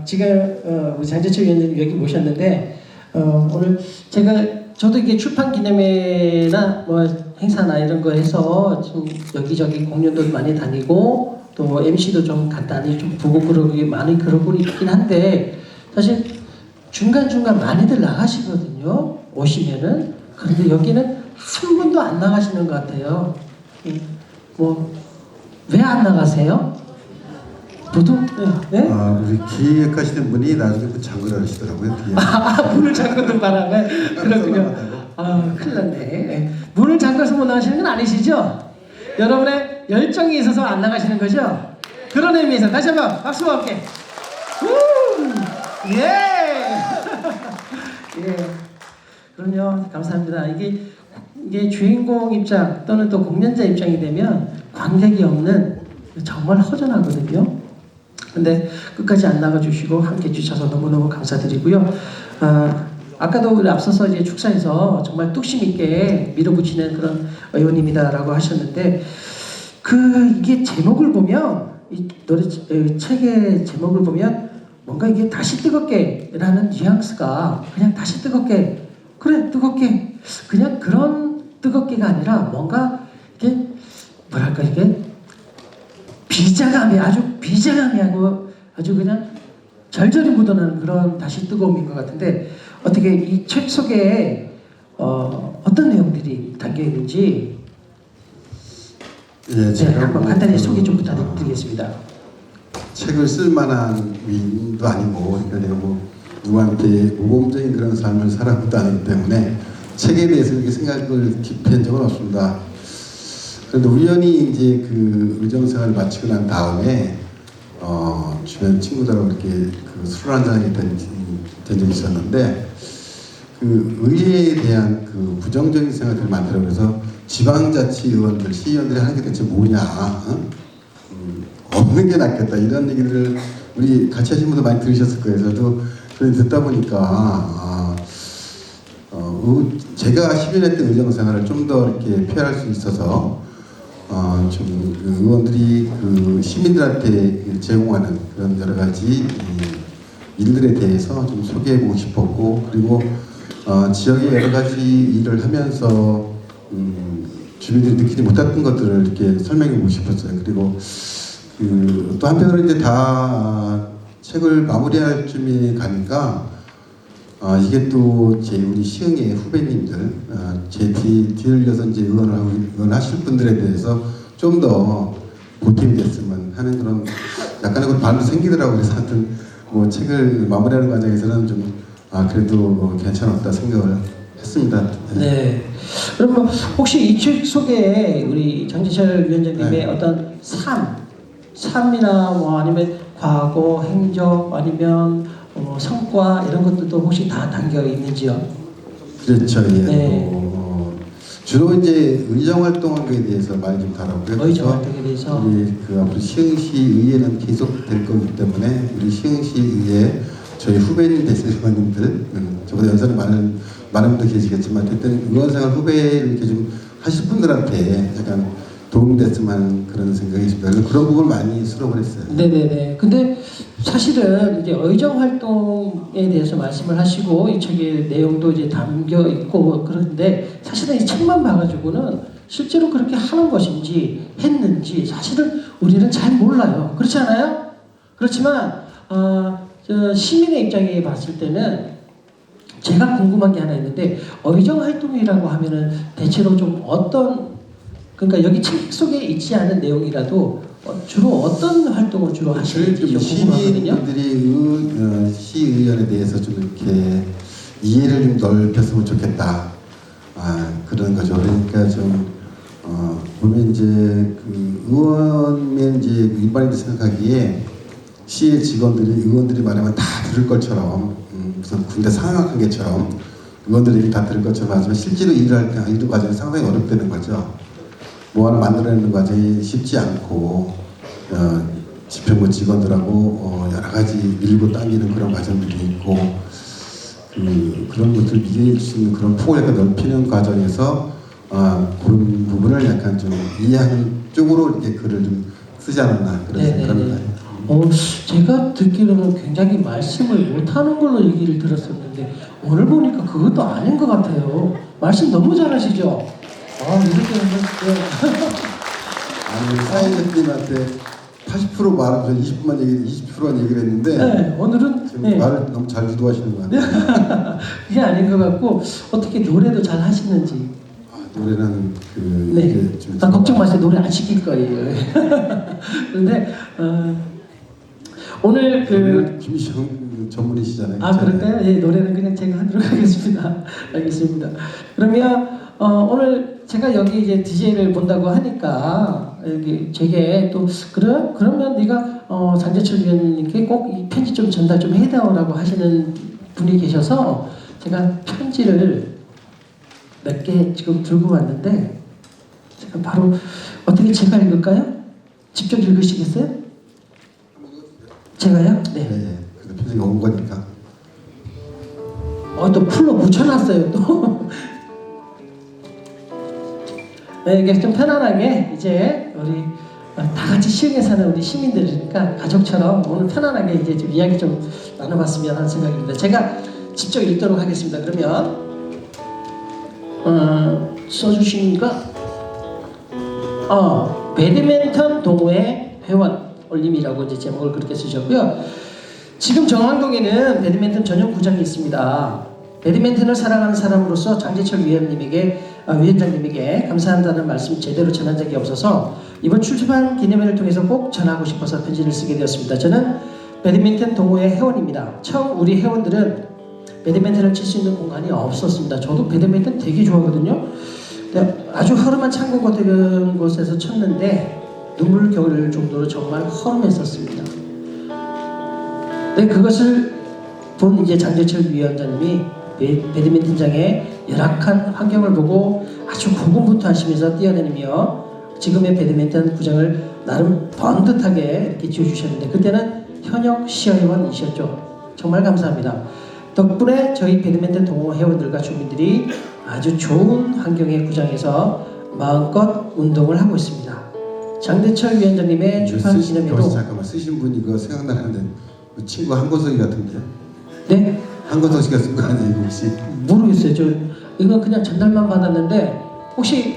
지금 우리 장재철 위원장님 여기 모셨는데 오늘 저도 이게 출판 기념회나 뭐 행사나 이런 거 해서 좀 여기저기 공연도 많이 다니고 또 MC도 좀 간단히 좀 보고 그러기 많이 그러고 있긴 한데 사실 중간중간 많이들 나가시거든요. 오시면은. 그런데 여기는 한 분도 안 나가시는 것 같아요. 뭐 왜 안 나가세요? 보통 네? 우리 기획하시는 분이 나중에 그 장구를 하시더라고요. 뒤에. 문을 잠그는 바람에 그렇군요. 큰일 났네. 문을 잠가서 못 나가시는 건 아니시죠? 여러분의 열정이 있어서 안 나가시는 거죠? 그런 의미에서 다시 한번 박수와 함께. 예. 예. 그럼요. 감사합니다. 이게 주인공 입장 또는 또 공연자 입장이 되면 관객이 없는 정말 허전하거든요. 근데 끝까지 안 나가주시고 함께 해주셔서 너무너무 감사드리고요. 아까도 우리 앞서서 이제 축사에서 정말 뚝심 있게 밀어붙이는 그런 의원님이다라고 하셨는데 이게 제목을 보면 이 노래 책의 제목을 보면 뭔가 이게 다시 뜨겁게라는 뉘앙스가 그냥 다시 뜨겁게 그래 뜨겁게 그냥 그런 뜨겁게가 아니라 뭔가 이게 뭐랄까 이게 비장함이 아주 비장함이하고 아주 그냥 절절히 묻어나는 그런 다시 뜨거움인 것 같은데 어떻게 이 책 속에 어떤 내용들이 담겨 있는지 제가 한번 간단히 소개 좀 부탁드리겠습니다. 책을 쓸 만한 위인도 아니고 그러니까 내가 뭐 누구한테 모범적인 그런 삶을 살아보도 아니기 때문에 책에 대해서 이렇게 생각을 깊이 한 적은 없습니다. 그런데 우연히 이제 그 의정생활을 마치고 난 다음에 주변 친구들하고 이렇게 술을 한잔하게 된 적이 있었는데 그 의회에 대한 그 부정적인 생각들이 많더라고요. 그래서 지방자치의원들, 시의원들이 하는 게 대체 뭐냐, 없는 게 낫겠다 이런 얘기들을 우리 같이 하신 분도 많이 들으셨을 거예요. 저도 듣다 보니까 제가 10년 했던 의정생활을 좀 더 이렇게 표현할 수 있어서 좀 의원들이 그 시민들한테 제공하는 그런 여러 가지 일들에 대해서 좀 소개해보고 싶었고 그리고 지역의 여러 가지 일을 하면서 주민들이 느끼지 못했던 것들을 이렇게 설명해보고 싶었어요. 그리고 또 한편으로 이제 다 책을 마무리할 쯤에 가니까 이게 또 우리 시흥의 후배님들 제 뒤를 이어서 이제 의원하실 분들에 대해서 좀 더 보탬이 됐으면 하는 그런 약간의 그런 바람도 생기더라고요. 그래서 하여튼 뭐 책을 마무리하는 과정에서는 좀 그래도 괜찮았다 생각을 했습니다. 네. 그럼 뭐 혹시 이 책 속에 우리 장재철 위원장님의 어떤 삶이나 뭐 아니면 과거, 행적 아니면 성과 이런 것들도 혹시 다 담겨 있는지요? 그렇죠. 예. 네. 주로 이제 의정 활동에 대해서 많이 좀 다뤘고요. 의정 활동에 대해서 우리 앞으로 시흥시 의회는 계속 될 거기 때문에 우리 시흥시 의회 저희 후배님 되실 의원님들 저보다 연세는 많은 분들 계시겠지만 어쨌든 의원생활 후배를 이렇게 좀 하실 분들한테 약간 도움됐으면 하는 그런 생각이 있습니다. 그래서 그런 부분을 많이 수록을 했어요. 네네네. 근데 사실은 이제 의정 활동에 대해서 말씀을 하시고 이 책의 내용도 이제 담겨 있고 그런데 사실은 이 책만 봐가지고는 실제로 그렇게 하는 것인지 했는지 사실은 우리는 잘 몰라요. 그렇지 않아요? 그렇지만 시민의 입장에 봤을 때는 제가 궁금한 게 하나 있는데 의정 활동이라고 하면은 대체로 좀 그러니까 여기 책 속에 있지 않은 내용이라도 주로 어떤 활동을 주로 하시는지 좀 궁금하거든요. 시민들이 시의원에 대해서 좀 이렇게 이해를 좀 넓혔으면 좋겠다. 그런 거죠. 그러니까 좀 보면 이제 그 의원면 이제 일반인들 생각하기에 시의 의원들이 말하면 다 들을 것처럼 무슨 군대 상황관계처럼 의원들이 다 들을 것처럼 하지만 실제로 일을 과정이 상당히 어렵다는 거죠. 뭐 하나 만들어내는 과정이 쉽지 않고 지평부 직원들하고 여러 가지 밀고 당기는 그런 과정들이 있고 그런 것들을 이해할 수 있는 그런 폭을 약간 넓히는 과정에서 그런 부분을 약간 좀 이해하는 쪽으로 이렇게 글을 좀 쓰지 않았나 그런 생각을 합니다. 제가 듣기로는 굉장히 말씀을 못하는 걸로 얘기를 들었었는데 오늘 보니까 그것도 아닌 것 같아요. 말씀 너무 잘하시죠? 이렇게 하면 아니 사회자님한테 80% 말하면서 20분만 얘기, 20%만 얘기를 했는데 네, 오늘은 지금 네. 말을 너무 잘 유도하시는 것 같아요. 그게 아닌 것 같고 어떻게 노래도 잘 하시는지. 노래는 그 네. 이게 좀 걱정 마세요. 노래 안 시킬 거예요. 그런데 오늘 그 김시영 전문이시잖아요. 그럴까요? 예, 노래는 그냥 제가 하도록 하겠습니다. 알겠습니다. 그러면 오늘 제가 여기 이제 DJ를 본다고 하니까 여기 제게 또 그러면 네가 장재철 위원님께 꼭 이 편지 좀 전달 좀 해달라고 하시는 분이 계셔서 제가 편지를 몇 개 지금 들고 왔는데 제가 바로 어떻게 제가 읽을까요? 직접 읽으시겠어요? 제가요? 네. 네. 그래도 편지가 온 거니까. 또 풀로 붙여놨어요 또. 네, 이게 좀 편안하게 이제 우리 다 같이 시흥에 사는 우리 시민들이니까 가족처럼 오늘 편안하게 이제 좀 이야기 좀 나눠봤으면 하는 생각입니다. 제가 직접 읽도록 하겠습니다. 그러면 써주시니까 배드민턴 동호회 회원 올림이라고 이제 제목을 그렇게 쓰셨고요. 지금 정안동에는 배드민턴 전용 구장이 있습니다. 배드민턴을 사랑하는 사람으로서 장재철 위원장님에게 감사한다는 말씀 제대로 전한 적이 없어서 이번 출판 기념회를 통해서 꼭 전하고 싶어서 편지를 쓰게 되었습니다. 저는 배드민턴 동호회 회원입니다. 처음 우리 회원들은 배드민턴을 칠 수 있는 공간이 없었습니다. 저도 배드민턴 되게 좋아하거든요. 아주 허름한 창고 같은 곳에서 쳤는데 눈물겨울 정도로 정말 허름했었습니다. 네, 그것을 본 이제 장재철 위원장님이 배드민턴장의 열악한 환경을 보고 아주 고군분투하시면서 뛰어다니며 지금의 배드민턴 구장을 나름 번듯하게 이렇게 지어주셨는데 그때는 현역 시의원이셨죠. 정말 감사합니다. 덕분에 저희 배드민턴 동호 회원들과 주민들이 아주 좋은 환경의 구장에서 마음껏 운동을 하고 있습니다. 장대철 위원장님의 출판 기념회도 잠깐만 쓰신 분이 그거 생각나는데 그 친구 한건석이 같은데요? 네? 한건석 씨가 쓴 거 아니에요 혹시? 모르겠어요. 저 이거 그냥 전달만 받았는데 혹시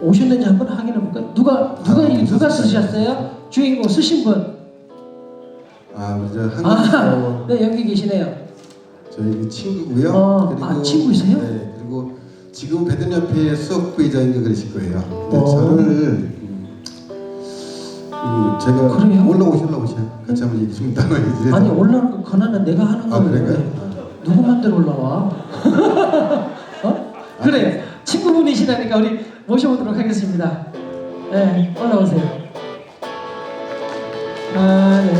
오셨는지 한번 확인해 볼까요? 누가 쓰셨어요? 주인공 쓰신 분? 우리 저 한건석 네, 여기 계시네요. 저희 친구고요. 친구이세요? 네, 그리고 지금 배드협회 수석 부회장인가 그러실 거예요. 근데 저를 제가 그래요? 올라오셔요. 같이 한번 얘기 좀 나눠야지. 아니 올라오는 거 권한은 내가 하는 거예요. 그래요? 누구 맘대로 올라와? 그래요. 친구분이시라니까 우리 모셔보도록 하겠습니다. 네, 올라오세요. 네.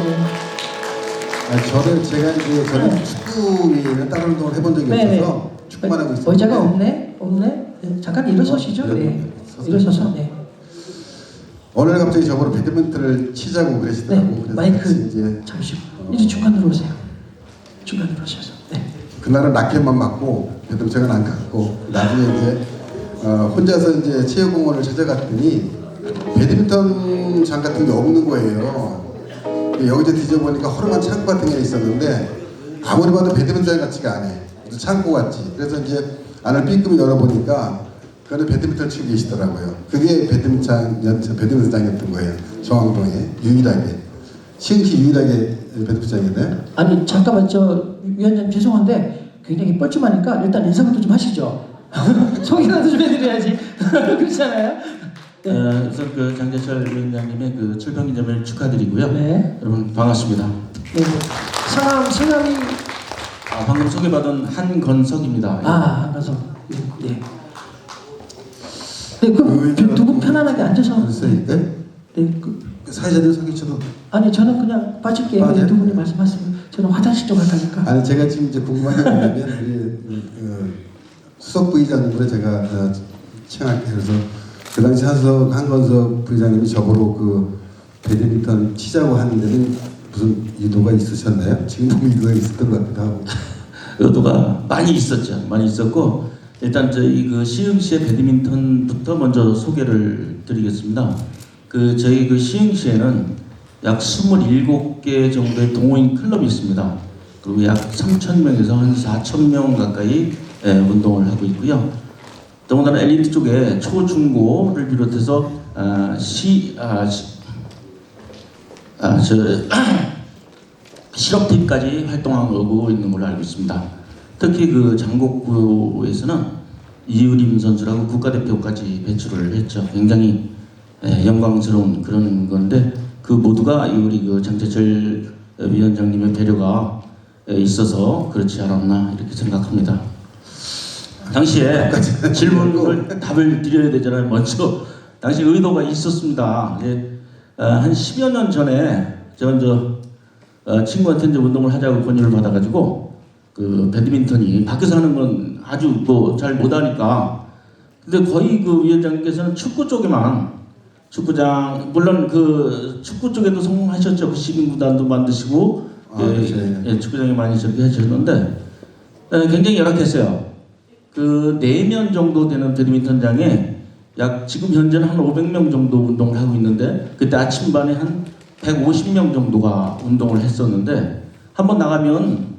저는 축구 외에는 다른 운동을 해본 적이 없어서 축구만 하고 있어요. 의자가 없네. 네, 잠깐 일어서시죠. 네. 일어서서. 네. 오늘 갑자기 저보고 배드민턴을 치자고 그러시더라고. 네. 그래서 마이크 이제 잠시 이제 중간으로 오세요. 중간으로 오셔서. 네. 그날은 라켓만 맞고 배드민턴은 안 갔고 나중에 이제 혼자서 이제 체육공원을 찾아갔더니 배드민턴장 같은 게 없는 거예요. 여기서 뒤져보니까 허름한 창고 같은 게 있었는데 아무리 봐도 배드민턴 같지가 않아요. 창고 같지. 그래서 이제 안을 삐끔히 열어보니까 그 안에 배드민턴 치고 계시더라고요. 그게 배드민턴장이었던 거예요. 정왕동에 유일하게. 시흥시 유일하게 배드민턴장이네요. 아니 잠깐만 위원장님 죄송한데 굉장히 뻘쭘하니까 일단 인사부터 좀 하시죠. 소개라도 좀 해드려야지. 그렇잖아요. 네. 우선 그 장재철 위원장님의 그 출판 기념을 축하드리고요. 네. 여러분 반갑습니다. 네. 성함이 방금 소개받은 한건석입니다. 한건석. 네. 네, 그럼 두 분 편안하게 앉아서. 네? 네. 사회자들 사기쳐도 아니 저는 그냥 빠질게요. 네. 두 분이 말씀하시면 저는 화장실 좀 갈까니까. 아니 제가 지금 이제 궁금한 게 뭐냐면 우리 수석 부의장님으로 제가 청할게 그래서 그 당시 한건석 부의장님이 저보고 그 배드민턴 치자고 하는 데는 무슨 의도가 있으셨나요? 지금 보면 의도가 있었던 것 같기도 하고. 의도가 많이 있었죠. 많이 있었고 일단 저희 그 시흥시의 배드민턴부터 먼저 소개를 드리겠습니다. 그 저희 그 시흥시에는 약 27개 정도의 동호인 클럽이 있습니다. 그리고 약 3,000명에서 한 4,000명 가까이 운동을 하고 있고요. 더군다나 엘리트 쪽에 초, 중고를 비롯해서 실업팀까지 활동하고 있는 걸로 알고 있습니다. 특히 그 장곡구에서는 이유림 선수라고 국가대표까지 배출을 했죠. 굉장히 영광스러운 그런 건데 그 모두가 우리 그 장재철 위원장님의 배려가 있어서 그렇지 않았나 이렇게 생각합니다. 당시에 질문을 답을 드려야 되잖아요. 먼저 당시 의도가 있었습니다. 한 10여 년 전에 제가 친구한테 이제 운동을 하자고 권유를 받아가지고 그 배드민턴이 밖에서 하는 건 아주 뭐 잘 못하니까 근데 거의 그 위원장님께서는 축구 쪽에만 축구장 물론 그 축구 쪽에도 성공하셨죠. 그 시민구단도 만드시고 축구장에 많이 저렇게 하셨는데 굉장히 열악했어요. 그 4면 정도 되는 배드민턴장에 약 지금 현재는 한 500명 정도 운동을 하고 있는데 그때 아침반에 한 150명 정도가 운동을 했었는데 한번 나가면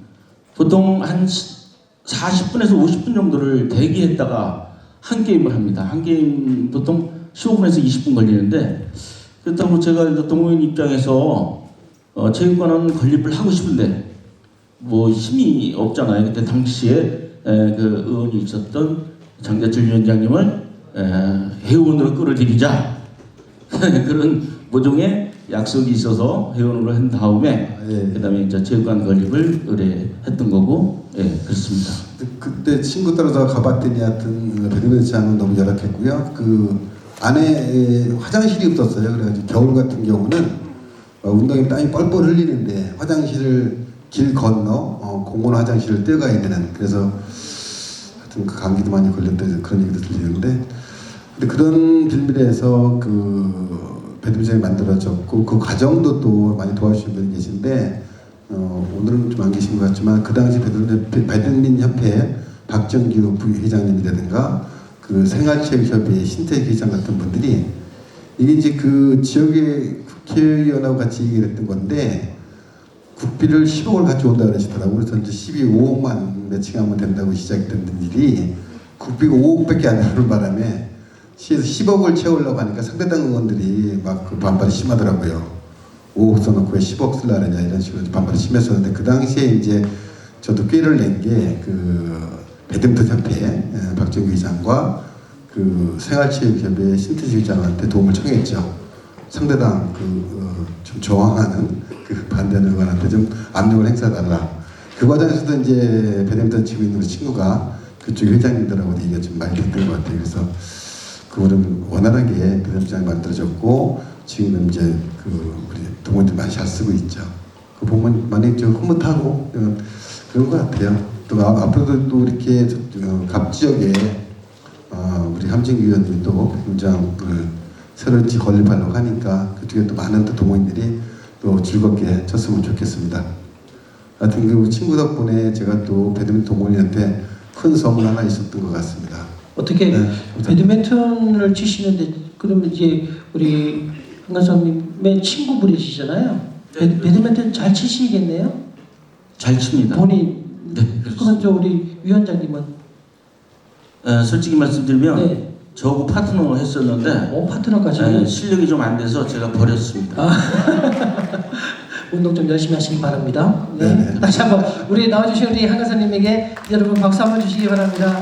보통 한 40분에서 50분 정도를 대기했다가 한 게임을 합니다. 한 게임 보통 15분에서 20분 걸리는데 그렇다고 제가 동호인 입장에서 체육관은 건립을 하고 싶은데 뭐 힘이 없잖아요. 그때 당시에 그 의원이 있었던 장재철 위원장님을 회원으로 끌어들이자 그런 모종의 약속이 있어서 회원으로 한 다음에 그다음에 이제 체육관 건립을 의뢰했던 거고 그렇습니다. 그때 친구 따라서 가봤더니 하여튼 배드민턴장은 너무 열악했고요. 그 안에 화장실이 없었어요. 그래가지고 겨울 같은 경우는 운동에 땀이 뻘뻘 흘리는데 화장실을 길 건너 공원 화장실을 뛰어가야 되는 그래서 하여튼 그 감기도 많이 걸렸다 그런 얘기도 들리는데 근데 그런 빌밀에서 그 배드민턴이 만들어졌고 그 과정도 또 많이 도와주신 분이 계신데 오늘은 좀 안 계신 것 같지만 그 당시 배드민턴 협회 박정규 부회장님이라든가 그 생활체육협회 신태기 회장 같은 분들이 이게 이제 그 지역의 국회의원하고 같이 얘기를 했던 건데 국비를 10억을 가져온다 그러시더라고요. 그래서 이제 12,5억만 매칭하면 된다고 시작됐던 일이 국비가 5억밖에 안 나오는 바람에 시에서 10억을 채우려고 하니까 상대당 의원들이 막 그 반발이 심하더라고요. 5억 써놓고 왜 10억 쓰려 하느냐 이런 식으로 반발이 심했었는데 그 당시에 이제 저도 꾀를 낸 게 그 배드민턴 협회 박정규 의장과 그 생활체육협회 신태지 의장한테 도움을 청했죠. 상대당 좀 저항하는 그 반대하는 의원한테 좀 압력을 행사해달라. 그 과정에서도 이제 배드민턴 치고 있는 친구가 그쪽 회장님들하고 얘기가 좀 많이 됐던 것 같아요. 그래서 그거는 원활하게 배드민턴장이 만들어졌고 지금 이제 그 우리 동호인들 많이 잘 쓰고 있죠. 그 보면 많이 좀 흐뭇하고 그런 것 같아요. 또 앞으로도 또 이렇게 갑 지역에 우리 함진규 의원님이 또 배드민턴장을 새로 건립하려고 하니까 그쪽에 또 많은 또 동호인들이 또 즐겁게 쳤으면 좋겠습니다. 하여튼 그 친구 덕분에 제가 또 배드민턴 동호인한테 큰 선물 하나 있었던 것 같습니다. 어떻게 배드민턴을 치시는데 그러면 이제 우리 한가성님의 친구분이시잖아요. 배드민턴 잘 치시겠네요? 잘 칩니다. 본인 네, 그럼 저 우리 위원장님은 솔직히 말씀드리면 저하고 파트너 했었는데 파트너까지 실력이 좀 안 돼서 제가 버렸습니다. 운동 좀 열심히 하시기 바랍니다. 네네. 다시 한번 우리 나와주신 우리 한가사님에게 여러분 박수 한번 주시기 바랍니다.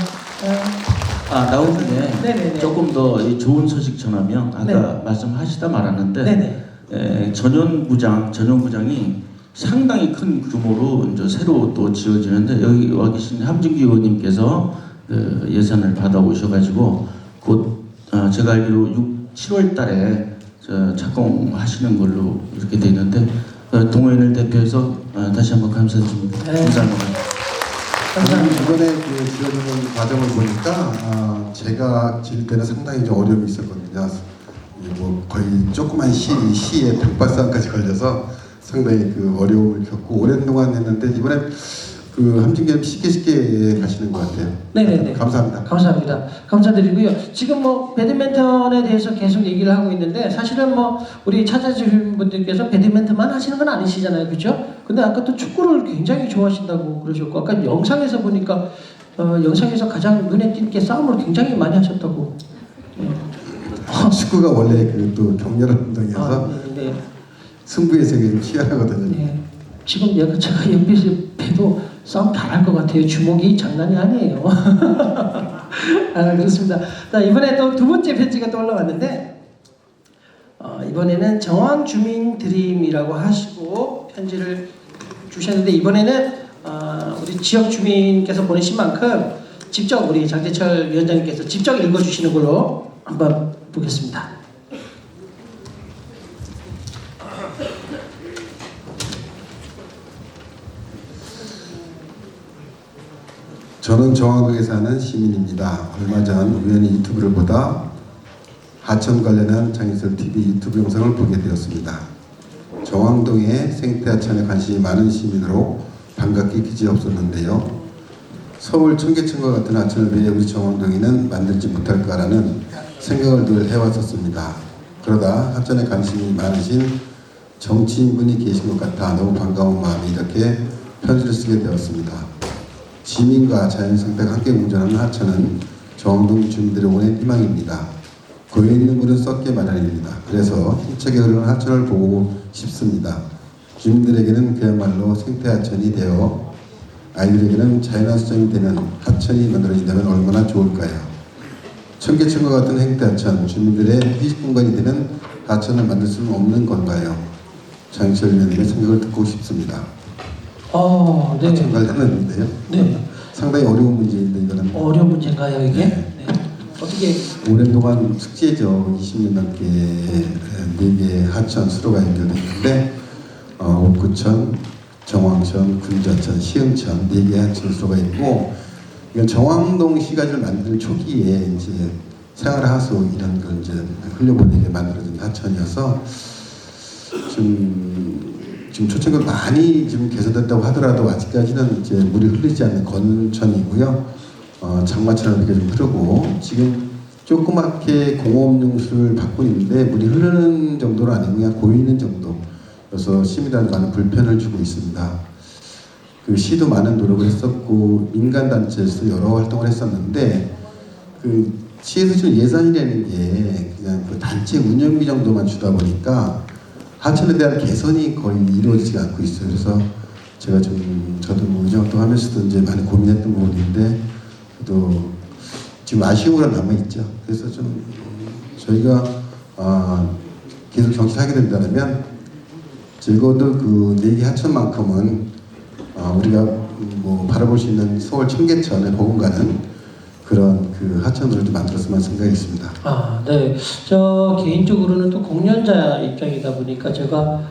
나온 김에 네네네. 조금 더 좋은 소식 전하면 아까 말씀하시다 말았는데 전용구장이 상당히 큰 규모로 이제 새로 또 지어지는데 여기 와 계신 함진기 의원님께서 예산을 받아오셔가지고 곧 제가 알기로 7월 달에 착공하시는 걸로 이렇게 돼 있는데 동호인을 대표해서 다시 한번 감사드립니다. 감사합니다. 이번에 그 지어주는 과정을 보니까 제가 지을 때는 상당히 좀 어려움이 있었거든요. 뭐 거의 조그만 시에 백발상까지 걸려서 상당히 그 어려움을 겪고 오랜 동안 했는데 이번에 그 함진경 쉽게 가시는 것 같아요. 네네네. 감사합니다. 감사합니다. 감사드리고요. 지금 뭐 배드민턴에 대해서 계속 얘기를 하고 있는데 사실은 뭐 우리 찾아주신 분들께서 배드민턴만 하시는 건 아니시잖아요, 그렇죠? 근데 아까 또 축구를 굉장히 좋아하신다고 그러셨고 아까 영상에서 보니까 영상에서 가장 눈에 띄는 게 싸움을 굉장히 많이 하셨다고. 축구가 원래 그 또 격렬한 운동이어서 네. 승부의 세계가 좀 희한하거든요. 네. 지금 제가 옆에서 봬도 싸움 잘할 것 같아요. 주먹이 장난이 아니에요. 그렇습니다. 자, 이번에 또 두 번째 편지가 또 올라왔는데 이번에는 정황 주민 드림이라고 하시고 편지를 주셨는데 이번에는 우리 지역 주민께서 보내신 만큼 직접 우리 장재철 위원장님께서 직접 읽어주시는 걸로 한번 보겠습니다. 저는 정화동에 사는 시민입니다. 얼마 전 우연히 유튜브를 보다 하천 관련한 장희철 TV 유튜브 영상을 보게 되었습니다. 정황동의 생태하천에 관심이 많은 시민으로 반갑게 기지없었는데요. 서울 청계천과 같은 하천을 왜 우리 정황동에는 만들지 못할까라는 생각을 늘 해왔었습니다. 그러다 하천에 관심이 많으신 정치인분이 계신 것 같아 너무 반가운 마음에 이렇게 편지를 쓰게 되었습니다. 시민과 자연생태가 함께 공존하는 하천은 정황동 주민들의 오랜 희망입니다. 고여있는 물은 썩게 마련입니다. 그래서 힘차게 흐르는 하천을 보고 싶습니다. 주민들에게는 그야말로 생태하천이 되어 아이들에게는 자연환수장이 되는 하천이 만들어진다면 얼마나 좋을까요? 청계천과 같은 생태하천, 주민들의 휴식 공간이 되는 하천을 만들 수는 없는 건가요? 장희철 위원님의 생각을 듣고 싶습니다. 네. 하천 관련했는데요. 네. 상당히 어려운 문제인데 이거는 어려운 문제인가요, 이게? 네. 네. 어떻게? 오랜 동안 숙제죠. 20년 넘게 4개의 하천 수로가 연결되어 있는데 옥구천, 정황천, 군자천, 시흥천 4개의 하천 수로가 있고 이건 정황동 시가지를 만들 초기에 이제 생활하수 이런 걸 이제 흘려보내게 만들어진 하천이어서 지금 초청을 많이 지금 개선됐다고 하더라도 아직까지는 이제 물이 흐르지 않는 건천이고요. 장마처럼 이렇게 좀 흐르고 지금 조그맣게 공업용수를 받고 있는데 물이 흐르는 정도는 아니고 그냥 고이는 정도여서 시민들한테 많은 불편을 주고 있습니다. 그 시도 많은 노력을 했었고 민간단체에서 여러 활동을 했었는데 그 시에서 주는 예산이라는 게 그냥 그 단체 운영비 정도만 주다 보니까 하천에 대한 개선이 거의 이루어지지 않고 있어요. 그래서 제가 저도 뭐 의정활동하면서도 이제 많이 고민했던 부분인데 또 지금 아쉬움으로 남아있죠. 그래서 좀 저희가 계속 정치하게 된다면 적어도 그 4개 하천만큼은 우리가 뭐 바라볼 수 있는 서울 청계천에 버금가는 그런 그 하천들을 좀 만들었으면 생각이 있습니다. 네. 저 개인적으로는 또 공연자 입장이다 보니까 제가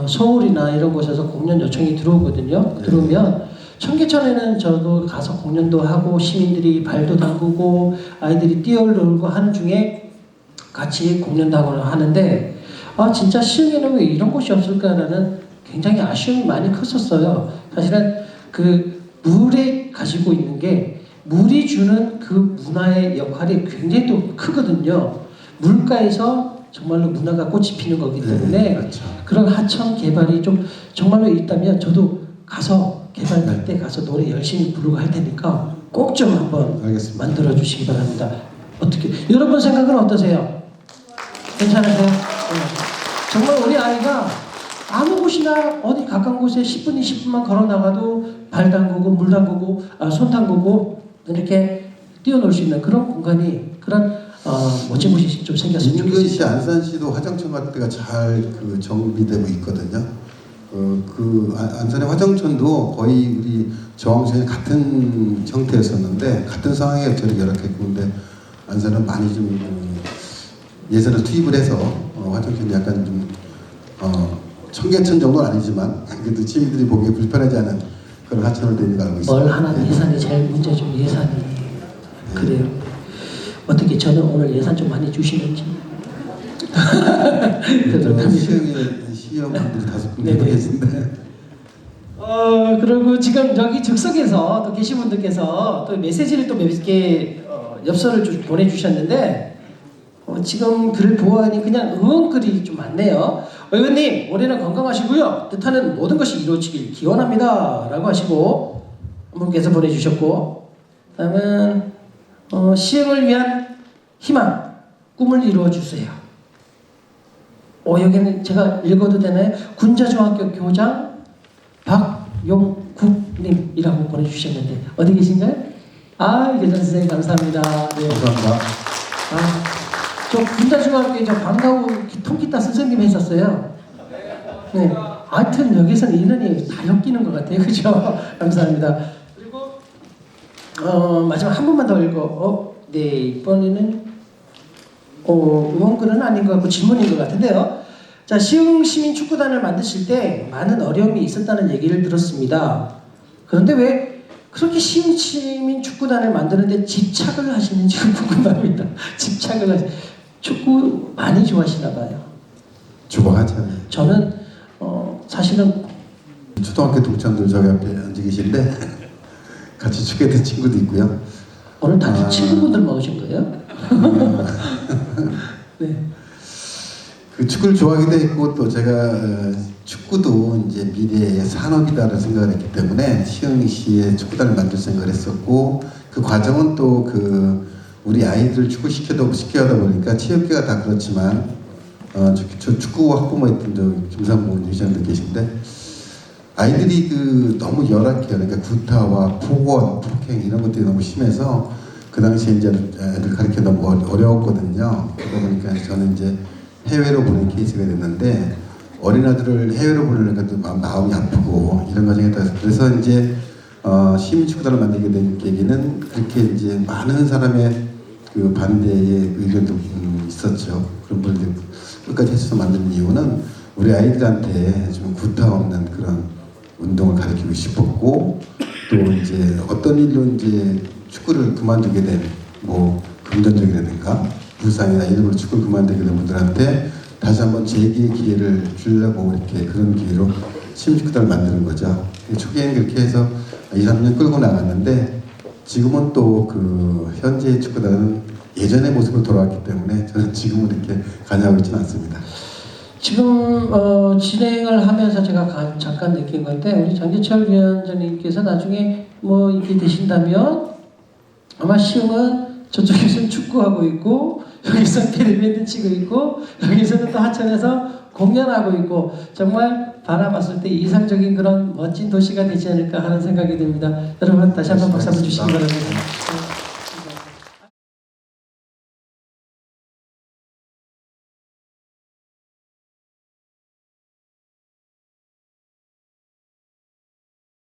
서울이나 이런 곳에서 공연 요청이 들어오거든요. 네. 들어오면 청계천에는 저도 가서 공연도 하고 시민들이 발도 담그고 아이들이 뛰어놀고 하는 중에 같이 공연도 하고 하는데 진짜 시흥에는 왜 이런 곳이 없을까라는 굉장히 아쉬움이 많이 컸었어요. 사실은 그 물에 가지고 있는 게 물이 주는 그 문화의 역할이 굉장히 또 크거든요. 물가에서 정말로 문화가 꽃이 피는 거기 때문에 네, 그렇죠. 그런 하천 개발이 좀 정말로 있다면 저도 가서 개발할 때 가서 노래 열심히 부르고 할 테니까 꼭 좀 한번 알겠습니다. 만들어 주시기 바랍니다. 어떻게 여러분 생각은 어떠세요? 괜찮으세요? 네. 정말 우리 아이가 아무 곳이나 어디 가까운 곳에 10분, 20분만 걸어 나가도 발 담그고 물 담그고 손 담그고 이렇게 뛰어놀 수 있는 그런 공간이 그런 멋진 곳이 좀 생겼으면 좋겠습니다. 인근시, 안산시도 화정천 같은 데가 잘 그 정비되고 있거든요. 그 안산의 화정천도 거의 우리 정황천이 같은 형태였었는데 같은 상황에 저렇게 열악했고 근데 안산은 많이 좀 예산을 투입을 해서 화정천이 약간 좀 청계천 정도는 아니지만 그래도 시민들이 보기에 불편하지 않은 그런 하천을 되는 걸 알고 있습니다. 뭘 하나 네. 예산이 제일 문제죠. 예산이. 그래요. 어떻게 저는 오늘 예산 좀 많이 주시는지. 시흥에 시의원분들이 5분 네네. 계신데 그리고 지금 여기 즉석에서 또 계신 분들께서 또 메시지를 또 몇 개 엽서를 보내주셨는데 지금 글을 보아하니 그냥 응원글이 좀 많네요. 의원님 올해는 건강하시고요. 뜻하는 모든 것이 이루어지길 기원합니다. 라고 하시고 한 분께서 보내주셨고 다음은 시흥을 위한 희망 꿈을 이루어주세요. 여기는 제가 읽어도 되나요? 군자중학교 교장 박용국님이라고 보내주셨는데 어디 계신가요? 교장 선생님 감사합니다. 네. 감사합니다. 저 군자중학교에 저 방과후 통기타 선생님 했었어요. 네. 하여튼 여기서는 인원이 다 엮이는 것 같아요. 그죠? 감사합니다. 그리고 마지막 한 번만 더 읽어. 네, 이번에는 응원글은 아닌 것 같고 질문인 것 같은데요. 자, 시흥 시민 축구단을 만드실 때 많은 어려움이 있었다는 얘기를 들었습니다. 그런데 왜 그렇게 시흥 시민 축구단을 만드는데 집착을 하시는지 궁금합니다. 집착을 축구 많이 좋아하시나 봐요. 좋아하잖아요. 저는 사실은 초등학교 동창들 저기 앞에 앉아 계신데 같이 축구했던 친구도 있고요. 오늘 다 친구분들만 오신 거예요? 네. 그 축구를 좋아하기도 했고 또 제가 축구도 이제 미래의 산업이다라는 생각을 했기 때문에 시흥시에 축구단을 만들 생각을 했었고 그 과정은 또 그 우리 아이들을 축구 시켜다 보니까 체육계가 다 그렇지만 저 축구 학부모였던 저 김상봉 유시장도 계신데 아이들이 그 너무 열악해요. 그러니까 구타와 폭언, 폭행 이런 것들이 너무 심해서 그 당시에 이제 애들 가르치기 너무 어려웠거든요. 그러다 보니까 저는 이제 해외로 보낸 케이스가 됐는데 어린아들을 해외로 보내려니까 또 마음이 아프고 이런 과정에 따라서 그래서 이제 시민축구단을 만들게 된 계기는 그렇게 이제 많은 사람의 그 반대의 의견도 있었죠. 그런 분들 끝까지 해서 만드는 이유는 우리 아이들한테 좀 구타 없는 그런 운동을 가르치고 싶었고 또 이제 어떤 일로 이제 축구를 그만두게 된 뭐 금전적이라든가 부상이나 이런 걸로 축구를 그만두게 된 분들한테 다시 한번 재기의 기회를 주려고 이렇게 그런 기회로 시민축구단을 만드는 거죠. 초기에는 그렇게 해서 2, 3년 끌고 나갔는데 지금은 또 그 현재의 축구단은 예전의 모습으로 돌아왔기 때문에 저는 지금은 이렇게 관여하고 있지는 않습니다. 지금 진행을 하면서 제가 잠깐 느낀 건데 우리 장재철 위원장님께서 나중에 뭐 이렇게 되신다면 아마 시흥은 저쪽에서는 축구하고 있고 여기서 배드민턴 치고 있고 여기서는 또 하천에서 공연하고 있고 정말 바라봤을 때 이상적인 그런 멋진 도시가 되지 않을까 하는 생각이 듭니다. 여러분 다시 한번 박수 한번 주시기 바랍니다.